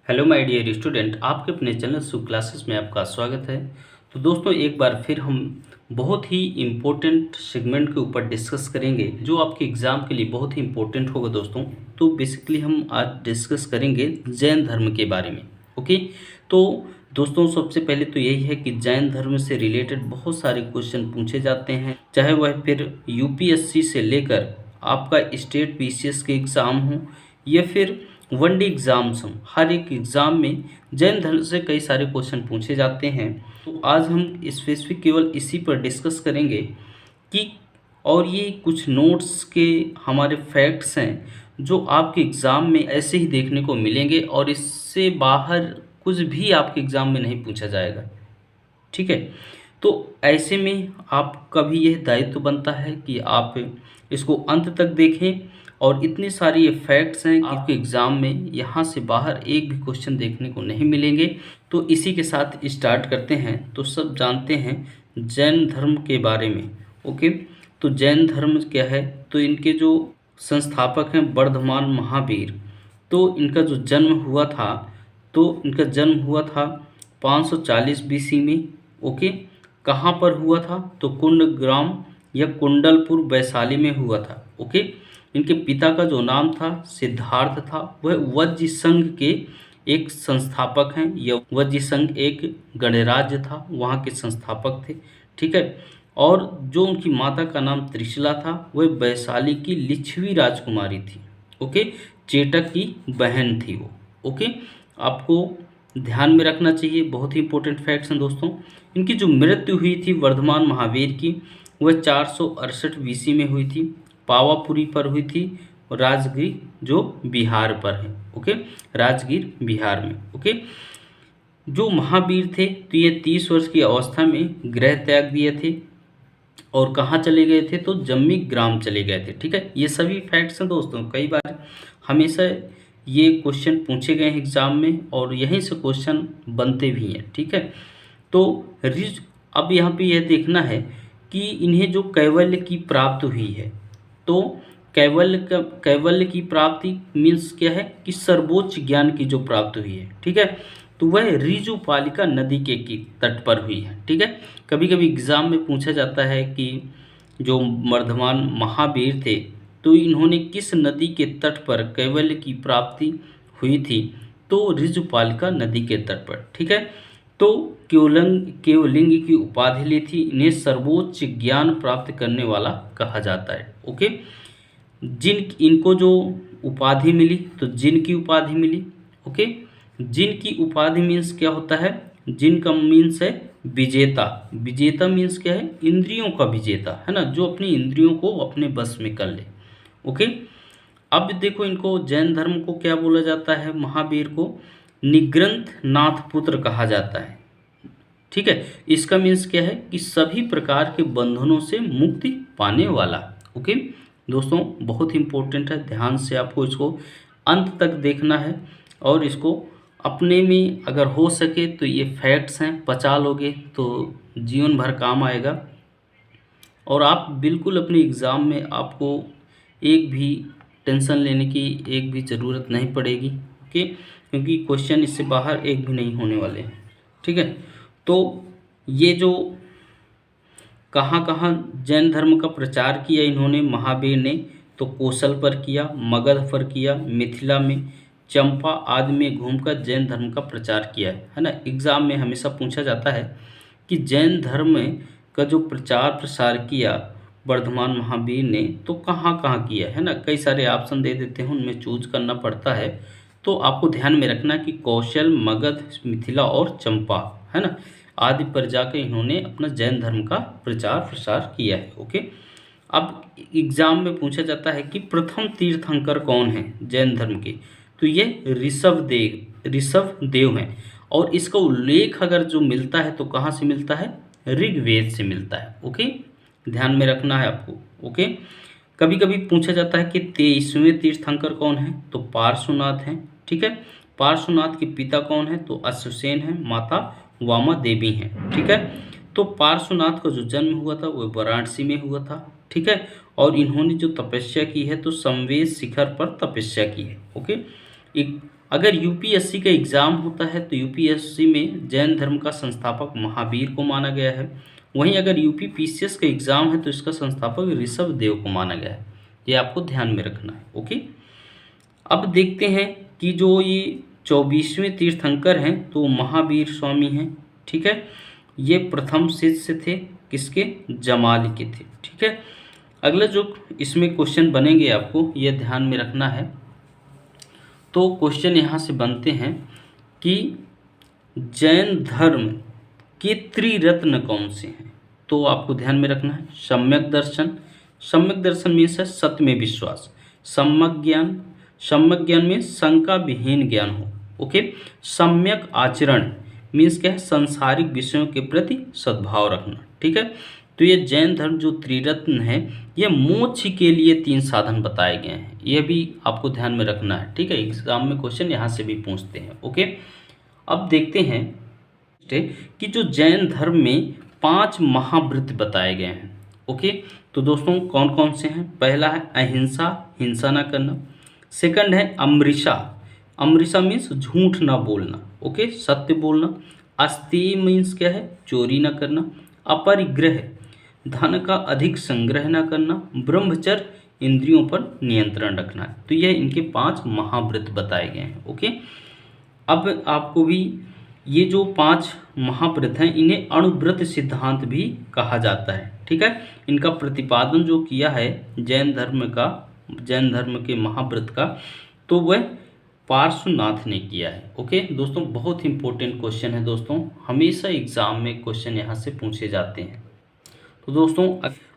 Hello my dear student, आपके अपने channel सुख क्लासेस में आपका स्वागत है। तो दोस्तों, एक बार फिर हम बहुत ही इम्पोर्टेंट सेगमेंट के ऊपर डिस्कस करेंगे जो आपके एग्ज़ाम के लिए बहुत ही इम्पोर्टेंट होगा दोस्तों। तो बेसिकली हम आज डिस्कस करेंगे जैन धर्म के बारे में। ओके, तो दोस्तों सबसे पहले तो यही है कि जैन धर्म से रिलेटेड बहुत सारे क्वेश्चन पूछे जाते हैं, चाहे वह फिर यूपीएससी से लेकर आपका स्टेट पीसीएस के एग्ज़ाम हो या फिर वनडे एग्जाम्स हम हर एक एग्ज़ाम में जैन धर्म से कई सारे क्वेश्चन पूछे जाते हैं। तो आज हम स्पेसिफिक केवल इसी पर डिस्कस करेंगे कि और ये कुछ नोट्स के हमारे फैक्ट्स हैं जो आपके एग्ज़ाम में ऐसे ही देखने को मिलेंगे और इससे बाहर कुछ भी आपके एग्ज़ाम में नहीं पूछा जाएगा। ठीक है, तो ऐसे में आपका भी यह दायित्व बनता है कि आप इसको अंत तक देखें और इतने सारे ये फैक्ट्स हैं कि आपके एग्ज़ाम में यहाँ से बाहर एक भी क्वेश्चन देखने को नहीं मिलेंगे। तो इसी के साथ स्टार्ट करते हैं। तो सब जानते हैं जैन धर्म के बारे में। ओके, तो जैन धर्म क्या है? तो इनके जो संस्थापक हैं वर्धमान महावीर। तो इनका जो जन्म हुआ था, तो इनका जन्म हुआ था 540 बीसी में। ओके, कहाँ पर हुआ था? तो कुंडग्राम या कुंडलपुर वैशाली में हुआ था। ओके, इनके पिता का जो नाम था सिद्धार्थ था, वह वज्र संघ के एक संस्थापक हैं। यह वज्र संघ एक गणराज्य था, वहाँ के संस्थापक थे। ठीक है, और जो उनकी माता का नाम त्रिशला था, वह वैशाली की लिच्छवी राजकुमारी थी। ओके, चेटक की बहन थी वो। ओके, आपको ध्यान में रखना चाहिए, बहुत ही इंपॉर्टेंट फैक्ट्स हैं दोस्तों। इनकी जो मृत्यु हुई थी वर्धमान महावीर की, वह 468 बीसी में हुई थी, पावापुरी पर हुई थी, और राजगीर जो बिहार पर है। ओके, राजगीर बिहार में। ओके, जो महावीर थे तो ये 30 वर्ष की अवस्था में गृह त्याग दिए थे और कहाँ चले गए थे? तो जम्मी ग्राम चले गए थे। ठीक है, ये सभी फैक्ट्स हैं दोस्तों। कई बार हमेशा ये क्वेश्चन पूछे गए हैं एग्जाम में और यहीं से क्वेश्चन बनते भी हैं। ठीक है, तो रिज अब यहाँ पे यह देखना है कि इन्हें जो कैवल्य की प्राप्ति हुई है, तो कैवल्य की प्राप्ति मीन्स क्या है कि सर्वोच्च ज्ञान की जो प्राप्ति हुई है। ठीक है, तो वह ऋजुपालिका नदी के की तट पर हुई है। ठीक है, कभी कभी एग्जाम में पूछा जाता है कि जो वर्धमान महावीर थे तो इन्होंने किस नदी के तट पर कैवल्य की प्राप्ति हुई थी? तो ऋजुपालिका नदी के तट पर। ठीक है, तो केवलिंग की उपाधि ली थी। इन्हें सर्वोच्च ज्ञान प्राप्त करने वाला कहा जाता है। ओके, इनको जो उपाधि मिली, तो जिन की उपाधि मिली। ओके, जिन की उपाधि मीन्स क्या होता है? जिन का मीन्स है विजेता। विजेता मीन्स क्या है? इंद्रियों का विजेता, है ना, जो अपनी इंद्रियों को अपने बस में कर ले। ओके, अब देखो इनको जैन धर्म को क्या बोला जाता है? महावीर को निग्रंथ नाथ पुत्र कहा जाता है। ठीक है, इसका मीन्स क्या है कि सभी प्रकार के बंधनों से मुक्ति पाने वाला। ओके दोस्तों, बहुत इंपॉर्टेंट है, ध्यान से आपको इसको अंत तक देखना है और इसको अपने में अगर हो सके तो ये फैक्ट्स हैं पचा लोगे तो जीवन भर काम आएगा और आप बिल्कुल अपने एग्ज़ाम में आपको एक भी टेंशन लेने की एक भी ज़रूरत नहीं पड़ेगी। ओके, क्योंकि क्वेश्चन इससे बाहर एक भी नहीं होने वाले हैं। ठीक है, तो ये जो कहाँ कहाँ जैन धर्म का प्रचार किया इन्होंने महावीर ने, तो कौशल पर किया, मगध पर किया, मिथिला में, चंपा आदि में घूमकर जैन धर्म का प्रचार किया है ना। एग्ज़ाम में हमेशा पूछा जाता है कि जैन धर्म का जो प्रचार प्रसार किया वर्धमान महावीर ने, तो कहाँ कहाँ किया है ना। कई सारे ऑप्शन दे देते हैं, उनमें चूज करना पड़ता है। तो आपको ध्यान में रखना कि कौशल, मगध, मिथिला और चंपा, है ना, आदि पर जाकर इन्होंने अपना जैन धर्म का प्रचार प्रसार किया है। ओके, अब एग्जाम में पूछा जाता है कि प्रथम तीर्थंकर कौन है जैन धर्म के? तो ये ऋषभ देव हैं और इसका उल्लेख अगर जो मिलता है तो कहाँ से मिलता है? ऋग्वेद से मिलता है। ओके, ध्यान में रखना है आपको। ओके, कभी कभी पूछा जाता है कि 23वें तीर्थंकर कौन है? तो पार्श्वनाथ हैं। ठीक है, पार्श्वनाथ के पिता कौन है? तो अश्वसेन है, माता वामा देवी हैं। ठीक है, तो पार्श्वनाथ का जो जन्म हुआ था वह वाराणसी में हुआ था। ठीक है, और इन्होंने जो तपस्या की है तो संवेद शिखर पर तपस्या की है। ओके, एक अगर यूपीएससी का एग्ज़ाम होता है तो यूपीएससी में जैन धर्म का संस्थापक महावीर को माना गया है। वहीं अगर यूपी पीसीएस का एग्ज़ाम है तो इसका संस्थापक ऋषभ देव को माना गया है। ये आपको ध्यान में रखना है। ओके, अब देखते हैं कि जो ये 24वें तीर्थंकर हैं तो महावीर स्वामी हैं। ठीक है, ये प्रथम शिष्य थे किसके? जमाल के थे। ठीक है, अगला जो इसमें क्वेश्चन बनेंगे आपको ये ध्यान में रखना है। तो क्वेश्चन यहाँ से बनते हैं कि जैन धर्म के त्रिरत्न कौन से हैं? तो आपको ध्यान में रखना है सम्यक दर्शन। सम्यक दर्शन मीन्स है सत्य में विश्वास। सम्यक ज्ञान, सम्यक ज्ञान में शंका विहीन ज्ञान हो। ओके, सम्यक आचरण मीन्स क्या है? सांसारिक विषयों के प्रति सद्भाव रखना। ठीक है, तो ये जैन धर्म जो त्रिरत्न है ये मोक्ष के लिए 3 साधन बताए गए हैं। ये भी आपको ध्यान में रखना है। ठीक है, एग्जाम में क्वेश्चन यहाँ से भी पूछते हैं। ओके, अब देखते हैं कि जो जैन धर्म में 5 महाव्रत बताए गए हैं। ओके, तो दोस्तों कौन कौन से हैं? पहला है अहिंसा, हिंसा ना करना। सेकंड है अमृषा, अमृषा मीन्स झूठ ना बोलना। ओके, सत्य बोलना। अस्तेय मीन्स क्या है? चोरी ना करना। अपरिग्रह, धन का अधिक संग्रह ना करना। ब्रह्मचर्य, इंद्रियों पर नियंत्रण रखना है। तो यह इनके 5 महाव्रत बताए गए हैं। ओके, अब आपको भी ये जो 5 महाव्रत हैं इन्हें अणुव्रत सिद्धांत भी कहा जाता है। ठीक है, इनका प्रतिपादन जो किया है जैन धर्म का, जैन धर्म के महाव्रत का, तो वह पार्श्वनाथ ने किया है। ओके दोस्तों, बहुत इंपॉर्टेंट क्वेश्चन है दोस्तों, हमेशा एग्जाम में क्वेश्चन यहाँ से पूछे जाते हैं। तो दोस्तों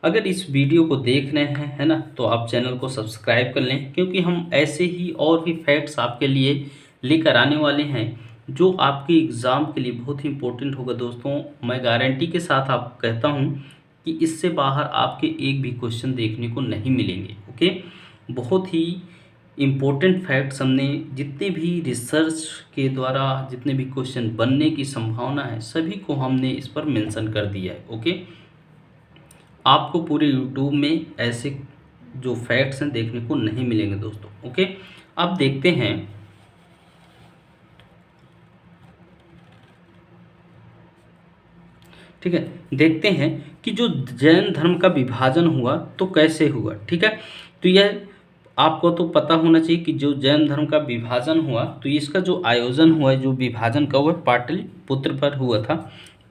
अगर इस वीडियो को देख रहे हैं है ना, तो आप चैनल को सब्सक्राइब कर लें, क्योंकि हम ऐसे ही और भी फैक्ट्स आपके लिए लेकर आने वाले हैं जो आपके एग्ज़ाम के लिए बहुत ही इंपॉर्टेंट होगा। दोस्तों मैं गारंटी के साथ आप कहता हूँ कि इससे बाहर आपके एक भी क्वेश्चन देखने को नहीं मिलेंगे। ओके, बहुत ही इम्पोर्टेंट फैक्ट्स हमने जितने भी रिसर्च के द्वारा जितने भी क्वेश्चन बनने की संभावना है सभी को हमने इस पर मेंशन कर दिया है। ओके, आपको पूरे यूट्यूब में ऐसे जो फैक्ट्स हैं देखने को नहीं मिलेंगे दोस्तों। ओके, अब देखते हैं ठीक है, देखते हैं कि जो जैन धर्म का विभाजन हुआ तो कैसे हुआ। ठीक है, तो यह आपको तो पता होना चाहिए कि जो जैन धर्म का विभाजन हुआ तो इसका जो आयोजन हुआ, जो विभाजन का हुआ पाटलिपुत्र पर हुआ था,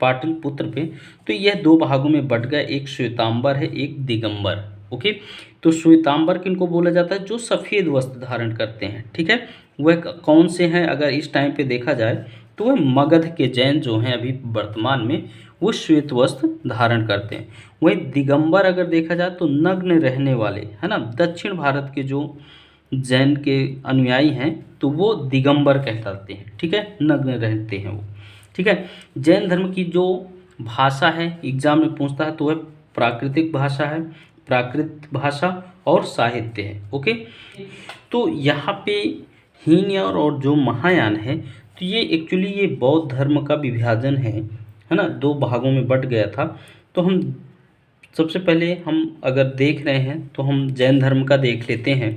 पाटलिपुत्र पे। तो यह 2 भागों में बट गया, एक श्वेतांबर है, एक दिगंबर। ओके, तो श्वेतांबर किनको बोला जाता है? जो सफ़ेद वस्त्र धारण करते हैं। ठीक है, वह कौन से हैं? अगर इस टाइम पे देखा जाए तो वह मगध के जैन जो हैं अभी वर्तमान में वो श्वेत वस्त्र धारण करते हैं। वहीं दिगंबर अगर देखा जाए तो नग्न रहने वाले, है ना, दक्षिण भारत के जो जैन के अनुयायी हैं तो वो दिगंबर कहलाते हैं। ठीक है, नग्न रहते हैं वो। ठीक है, जैन धर्म की जो भाषा है एग्जाम में पूछता है तो वह प्राकृतिक भाषा है, प्राकृत भाषा और साहित्य है। ओके, तो यहाँ पे हीन और जो महायान है तो ये एक्चुअली ये बौद्ध धर्म का विभाजन है ना, 2 भागों में बट गया था। तो हम सबसे पहले हम अगर देख रहे हैं तो हम जैन धर्म का देख लेते हैं।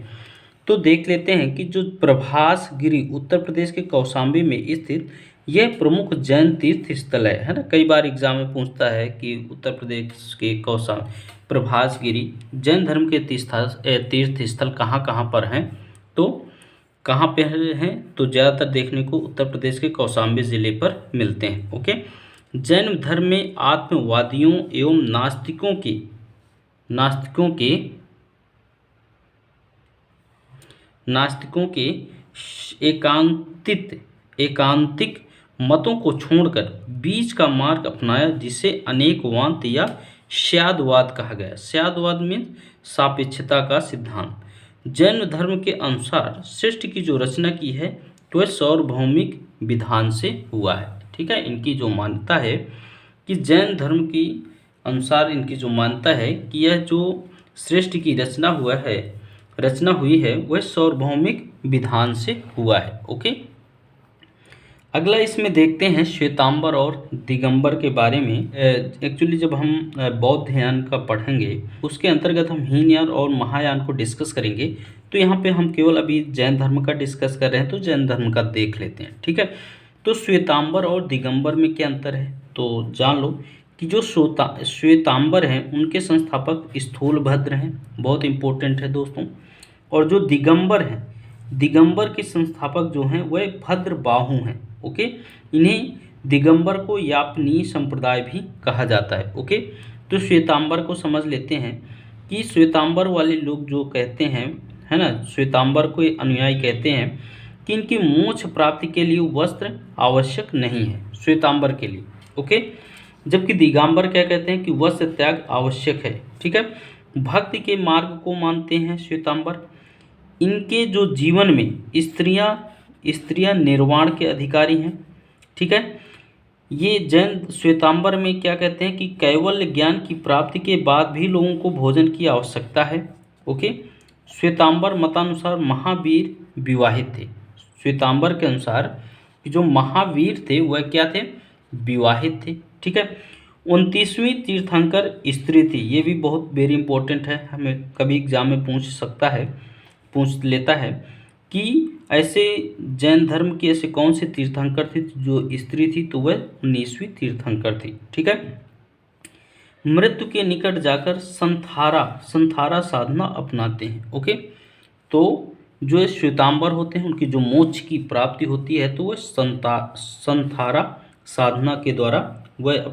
तो देख लेते हैं कि जो प्रभास गिरी उत्तर प्रदेश के कौशाम्बी में स्थित यह प्रमुख जैन तीर्थ स्थल है ना। कई बार एग्जाम में पूछता है कि उत्तर प्रदेश के प्रभास गिरी जैन धर्म के तीर्थ स्थल कहाँ कहाँ पर हैं? तो कहाँ पे हैं? तो ज़्यादातर देखने को उत्तर प्रदेश के कौशाम्बी ज़िले पर मिलते हैं। ओके, जैन धर्म में आत्मवादियों एवं नास्तिकों के एकांतिक मतों को छोड़कर बीच का मार्ग अपनाया, जिसे अनेकवाद या स्यादवाद कहा गया। स्यादवाद मीन्स सापेक्षता का सिद्धांत। जैन धर्म के अनुसार सृष्टि की जो रचना की है तो वह सार्वभौमिक विधान से हुआ है। ठीक है, इनकी जो मान्यता है कि जैन धर्म की अनुसार इनकी जो मान्यता है कि यह जो सृष्टि की रचना हुई है वह सार्वभौमिक विधान से हुआ है। ओके, अगला इसमें देखते हैं श्वेतांबर और दिगंबर के बारे में। एक्चुअली जब हम बौद्धयान का पढ़ेंगे उसके अंतर्गत हम हीनयान और महायान को डिस्कस करेंगे। तो यहाँ पे हम केवल अभी जैन धर्म का डिस्कस कर रहे हैं, तो जैन धर्म का देख लेते हैं, ठीक है। तो श्वेतांबर और दिगंबर में क्या अंतर है तो जान लो कि जो श्वेतांबर हैं उनके संस्थापक स्थूलभद्र हैं, बहुत इंपॉर्टेंट है दोस्तों। और जो दिगंबर हैं, दिगंबर के संस्थापक जो हैं वह भद्रबाहु हैं, ओके। इन्हें दिगंबर को यापनीय संप्रदाय भी कहा जाता है, ओके। तो श्वेतांबर को समझ लेते हैं कि श्वेतांबर वाले लोग जो कहते हैं, है ना, श्वेतांबर को अनुयायी कहते हैं कि इनकी मोक्ष प्राप्ति के लिए वस्त्र आवश्यक नहीं है श्वेतांबर के लिए, ओके। जबकि दिगंबर क्या कहते हैं कि वस्त्र त्याग आवश्यक है, ठीक है। भक्ति के मार्ग को मानते हैं श्वेतांबर। इनके जो जीवन में स्त्रियां निर्वाण के अधिकारी हैं, ठीक है। ये जैन श्वेतांबर में क्या कहते हैं कि कैवल्य ज्ञान की प्राप्ति के बाद भी लोगों को भोजन की आवश्यकता है, ओके। श्वेतांबर मतानुसार महावीर विवाहित थे। श्वेतांबर के अनुसार जो महावीर थे वह क्या थे, विवाहित थे, ठीक है। 29वीं तीर्थंकर स्त्री थी, ये भी बहुत वेरी इंपॉर्टेंट है, हमें कभी एग्जाम में पूछ लेता है कि ऐसे जैन धर्म की ऐसे कौन से तीर्थंकर थी जो स्त्री थी, तो वह 19वीं तीर्थंकर थी, ठीक है। मृत्यु के निकट जाकर संथारा साधना अपनाते हैं, ओके। तो जो श्वेतांबर होते हैं उनकी जो मोक्ष की प्राप्ति होती है तो वह संथारा साधना के द्वारा वह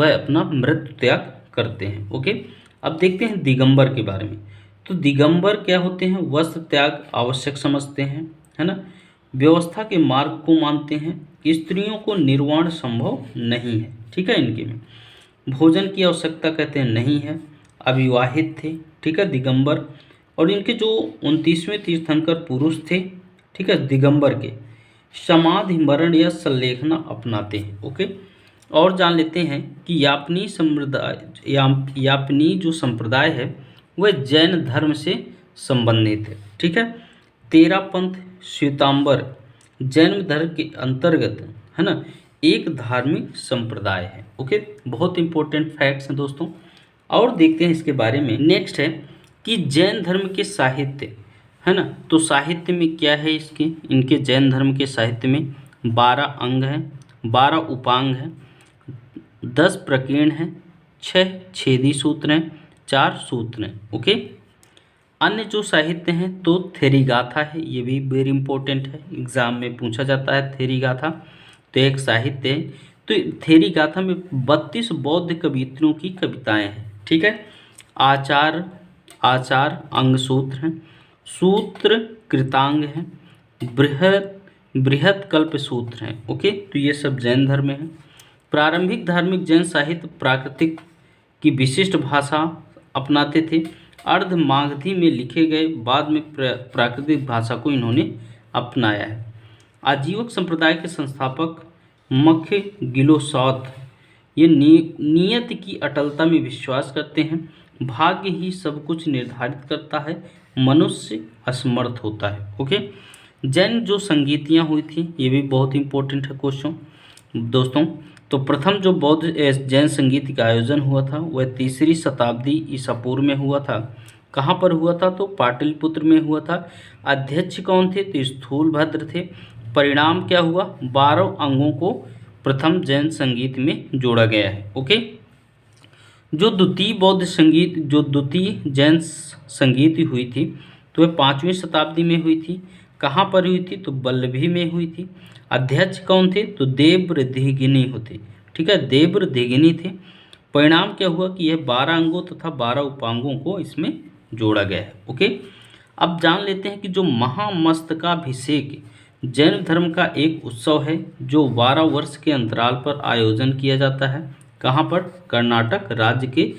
अपना मृत्यु त्याग करते हैं, ओके। अब देखते हैं दिगंबर के बारे में। तो दिगंबर क्या होते हैं, वस्त्र त्याग आवश्यक समझते हैं, है ना, व्यवस्था के मार्ग को मानते हैं, स्त्रियों को निर्वाण संभव नहीं है, ठीक है। इनके में भोजन की आवश्यकता कहते हैं नहीं है, अविवाहित थे, ठीक है, दिगंबर। और इनके जो 29वें तीर्थंकर पुरुष थे, ठीक है, दिगंबर के समाधि मरण या संलेखना अपनाते हैं, ओके। और जान लेते हैं कि यापनी जो संप्रदाय है वह जैन धर्म से संबंधित है, ठीक है। 13 पंथ श्वेतांबर जैन धर्म के अंतर्गत, है ना, एक धार्मिक संप्रदाय है, ओके। बहुत इंपॉर्टेंट फैक्ट्स हैं दोस्तों। और देखते हैं इसके बारे में। नेक्स्ट है कि जैन धर्म के साहित्य, है ना, तो साहित्य में क्या है इनके जैन धर्म के साहित्य में 12 अंग हैं, 12 उपांग हैं, 10 प्रकीर्ण हैं, 6 छेदी सूत्र हैं, 4 सूत्र हैं, ओके। अन्य जो साहित्य हैं तो थेरी गाथा है, ये भी वेरी इंपॉर्टेंट है, एग्जाम में पूछा जाता है थेरी गाथा, तो एक साहित्य है। तो थेरी गाथा में 32 बौद्ध कवित्रों की कविताएं हैं, ठीक है। आचार अंग सूत्र हैं, सूत्र कृतांग हैं, बृहत कल्प सूत्र हैं, ओके। तो ये सब जैन धर्म में है। प्रारंभिक धार्मिक जैन साहित्य प्राकृतिक की विशिष्ट भाषा अपनाते थे। अर्ध मागधी में लिखे गए, बाद में प्राकृतिक भाषा को इन्होंने अपनाया है। आजीवक संप्रदाय के संस्थापक मख्य गिलोसौत ये नियति की अटलता में विश्वास करते हैं। भाग्य ही सब कुछ निर्धारित करता है, मनुष्य असमर्थ होता है, ओके। जैन जो संगीतियाँ हुई थी ये भी बहुत इंपॉर्टेंट है क्वेश्चन दोस्तों। तो प्रथम जो बौद्ध जैन संगीत का आयोजन हुआ था वह 3री शताब्दी ईसा पूर्व में हुआ था। कहाँ पर हुआ था तो पाटलिपुत्र में हुआ था। अध्यक्ष कौन थे तो स्थूलभद्र थे। परिणाम क्या हुआ, 12 अंगों को प्रथम जैन संगीत में जोड़ा गया है, ओके। जो द्वितीय जैन संगीत हुई थी तो वह 5वीं शताब्दी में हुई थी। कहाँ पर हुई थी तो बल्लभी में हुई थी। अध्यक्ष कौन थे तो देवृधिगिनी होते, ठीक है, देवृधिगिनी थे। परिणाम क्या हुआ कि यह 12 अंगों तथा 12 उपांगों को इसमें जोड़ा गया है, ओके। अब जान लेते हैं कि जो महामस्तकाभिषेक जैन धर्म का एक उत्सव है जो 12 वर्ष के अंतराल पर आयोजन किया जाता है। कहाँ पर, कर्नाटक राज्य के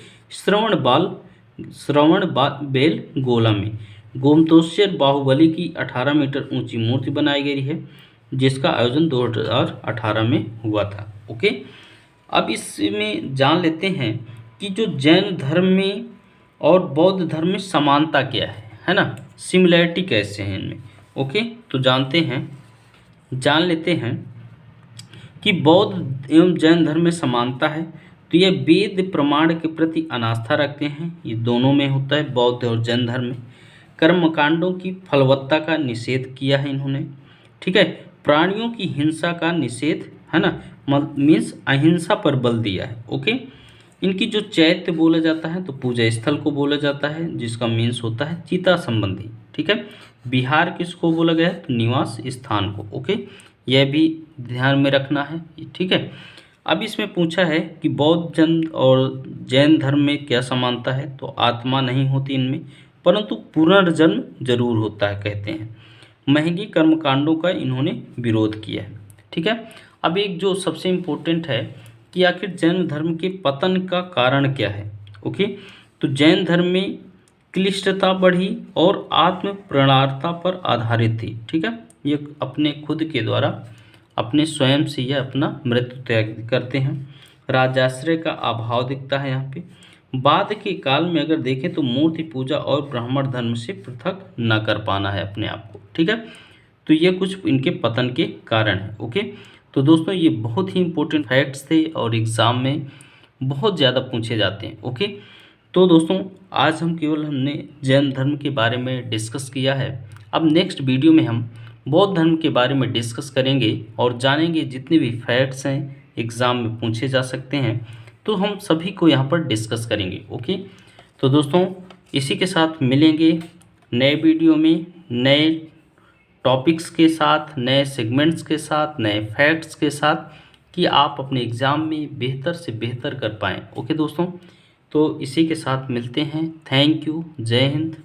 श्रवणबेलगोला में गोमतोश्वर बाहुबली की 18 मीटर ऊंची मूर्ति बनाई गई है जिसका आयोजन 2018 में हुआ था, ओके। अब इसमें जान लेते हैं कि जो जैन धर्म में और बौद्ध धर्म में समानता क्या है ना, सिमिलैरिटी कैसे हैं इनमें, ओके। तो जानते हैं जान लेते हैं कि बौद्ध एवं जैन धर्म में समानता है। तो ये वेद प्रमाण के प्रति अनास्था रखते हैं, ये दोनों में होता है बौद्ध और जैन धर्म में। कर्मकांडों की फलवत्ता का निषेध किया है इन्होंने, ठीक है। प्राणियों की हिंसा का निषेध, है ना, मीन्स अहिंसा पर बल दिया है, ओके। इनकी जो चैत्य बोला जाता है तो पूजा स्थल को बोला जाता है, जिसका मीन्स होता है चिता संबंधी, ठीक है। विहार किसको बोला गया है, तो निवास स्थान को, ओके। यह भी ध्यान में रखना है, ठीक है। अब इसमें पूछा है कि बौद्ध जन और जैन धर्म में क्या समानता है, तो आत्मा नहीं होती इनमें, परंतु पुनर्जन्म जरूर होता है कहते हैं। महंगे कर्मकांडों का इन्होंने विरोध किया है, ठीक है। अब एक जो सबसे इम्पोर्टेंट है कि आखिर जैन धर्म के पतन का कारण क्या है, ओके। तो जैन धर्म में क्लिष्टता बढ़ी और आत्म प्रणरता पर आधारित थी, ठीक है। ये अपने खुद के द्वारा अपने स्वयं से यह अपना मृत्यु त्याग करते हैं। राजाश्रय का अभाव दिखता है यहाँ पे। बाद के काल में अगर देखें तो मूर्ति पूजा और ब्राह्मण धर्म से पृथक न कर पाना है अपने आप को, ठीक है। तो ये कुछ इनके पतन के कारण है, ओके। तो दोस्तों ये बहुत ही इंपॉर्टेंट फैक्ट्स थे और एग्ज़ाम में बहुत ज़्यादा पूछे जाते हैं, ओके। तो दोस्तों आज हमने जैन धर्म के बारे में डिस्कस किया है। अब नेक्स्ट वीडियो में हम बौद्ध धर्म के बारे में डिस्कस करेंगे और जानेंगे जितने भी फैक्ट्स हैं एग्ज़ाम में पूछे जा सकते हैं, तो हम सभी को यहाँ पर डिस्कस करेंगे, ओके। तो दोस्तों इसी के साथ मिलेंगे नए वीडियो में, नए टॉपिक्स के साथ, नए सेगमेंट्स के साथ, नए फैक्ट्स के साथ, कि आप अपने एग्ज़ाम में बेहतर से बेहतर कर पाएँ, ओके दोस्तों। तो इसी के साथ मिलते हैं। Thank you. जय हिंद।